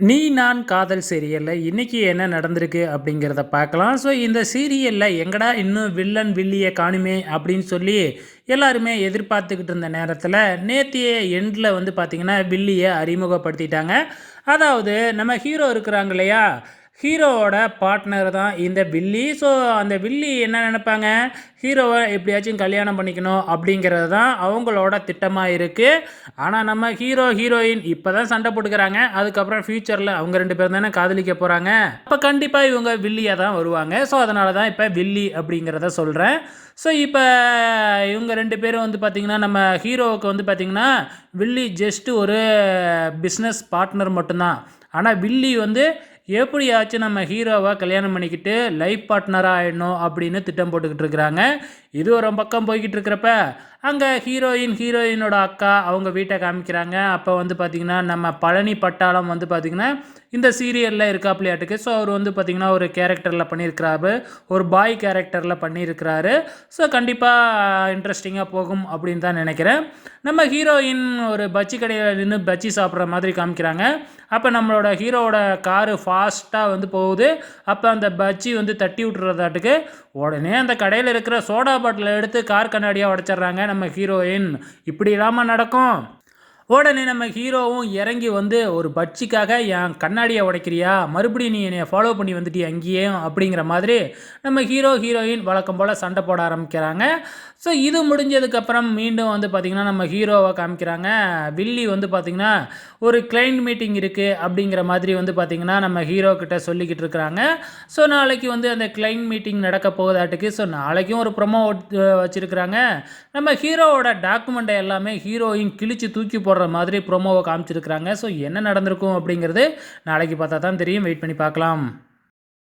நீ நான் காதல் சீரியலில் இன்றைக்கி என்ன நடந்திருக்கு அப்படிங்கிறத பார்க்கலாம். ஸோ இந்த சீரியலில் எங்கடா இன்னும் வில்லன் வில்லியை காணுமே அப்படின்னு சொல்லி எல்லாருமே எதிர்பார்த்துக்கிட்டு இருந்த நேரத்தில் நேத்திய எண்டில் வந்து பார்த்திங்கன்னா வில்லியை அறிமுகப்படுத்திட்டாங்க. அதாவது நம்ம ஹீரோ இருக்கிறாங்க இல்லையா, ஹீரோவோட பார்ட்னர் தான் இந்த வில்லி. ஸோ அந்த வில்லி என்ன நினைப்பாங்க, ஹீரோவை எப்படியாச்சும் கல்யாணம் பண்ணிக்கணும் அப்படிங்கிறது தான் அவங்களோட திட்டமாக இருக்குது. ஆனால் நம்ம ஹீரோ ஹீரோயின் இப்போ தான் சண்டை போட்டுக்கிறாங்க. அதுக்கப்புறம் ஃப்யூச்சரில் அவங்க 2 பேரும் தானே காதலிக்க போகிறாங்க. அப்போ கண்டிப்பாக இவங்க வில்லியாக தான் வருவாங்க. ஸோ அதனால தான் இப்போ வில்லி அப்படிங்கிறத சொல்கிறேன். ஸோ இப்போ இவங்க 2 பேரும் வந்து பார்த்திங்கன்னா, நம்ம ஹீரோவுக்கு வந்து பார்த்திங்கன்னா வில்லி ஜஸ்ட்டு ஒரு பிஸ்னஸ் பார்ட்னர் மட்டும்தான். ஆனால் வில்லி வந்து எப்படியாச்சும் நம்ம ஹீரோவை கல்யாணம் பண்ணிக்கிட்டு லைஃப் பார்ட்னராக ஆகிடணும் அப்படின்னு திட்டம் போட்டுக்கிட்டு இருக்கிறாங்க. இது ஒரு பக்கம் போய்கிட்டு இருக்கிறப்ப அங்கே ஹீரோயினோட அக்கா அவங்க வீட்டை காமிக்கிறாங்க. அப்போ வந்து பார்த்திங்கன்னா நம்ம பழனி பட்டாளம் வந்து பார்த்திங்கன்னா இந்த சீரியலில் இருக்காப்லையாட்டுக்கு. ஸோ அவர் வந்து பார்த்திங்கன்னா ஒரு கேரக்டரில் பண்ணியிருக்கிறாரு, ஒரு பாய் கேரக்டரில் பண்ணியிருக்கிறாரு. ஸோ கண்டிப்பாக இன்ட்ரெஸ்டிங்காக போகும் அப்படின்னு தான் நினைக்கிறேன். நம்ம ஹீரோயின் ஒரு பஜ்ஜி கடையில் நின்று பஜ்ஜி சாப்பிட்ற மாதிரி காமிக்கிறாங்க. அப்போ நம்மளோட ஹீரோவோட காரு ஃபாஸ்ட்டாக வந்து போகுது. அப்போ அந்த பஜ்ஜி வந்து தட்டி விட்டுறதாட்டுக்கு உடனே அந்த கடையில் இருக்கிற சோடா பாட்டிலை எடுத்து கார் கண்ணாடியாக உடச்சிட்றாங்க நம்ம ஹீரோயின். இப்படி இல்லாமல் நடக்கும். உடனே நம்ம ஹீரோவும் இறங்கி வந்து ஒரு பட்சிக்காக என் கண்ணாடியை உடைக்கிறியா, மறுபடியும் நீ என்னை ஃபாலோ பண்ணி வந்துட்டு அங்கேயே அப்படிங்கிற மாதிரி நம்ம ஹீரோயின் வழக்கம் போல் சண்டை போட ஆரம்பிக்கிறாங்க. ஸோ இது முடிஞ்சதுக்கப்புறம் மீண்டும் வந்து பார்த்திங்கன்னா நம்ம ஹீரோவை காமிக்கிறாங்க. வில்லி வந்து பார்த்திங்கன்னா ஒரு கிளைண்ட் மீட்டிங் இருக்குது அப்படிங்கிற மாதிரி வந்து பார்த்திங்கன்னா நம்ம ஹீரோ கிட்ட சொல்லிக்கிட்டு இருக்கிறாங்க. ஸோ நாளைக்கு வந்து அந்த கிளைண்ட் மீட்டிங் நடக்க போகுதாட்டுக்கு. ஸோ நாளைக்கும் ஒரு ப்ரொமோ வச்சுருக்கிறாங்க. நம்ம ஹீரோவோட டாக்குமெண்ட்டை எல்லாமே ஹீரோயின் கிழிச்சு தூக்கி போடுற மாதிரி ப்ரோமோவை காமிச்சிருக்கிறாங்க. ஸோ என்ன நடந்திருக்கும் அப்படிங்கிறது நாளைக்கு பார்த்தா தான் தெரியும். வெயிட் பண்ணி பார்க்கலாம்.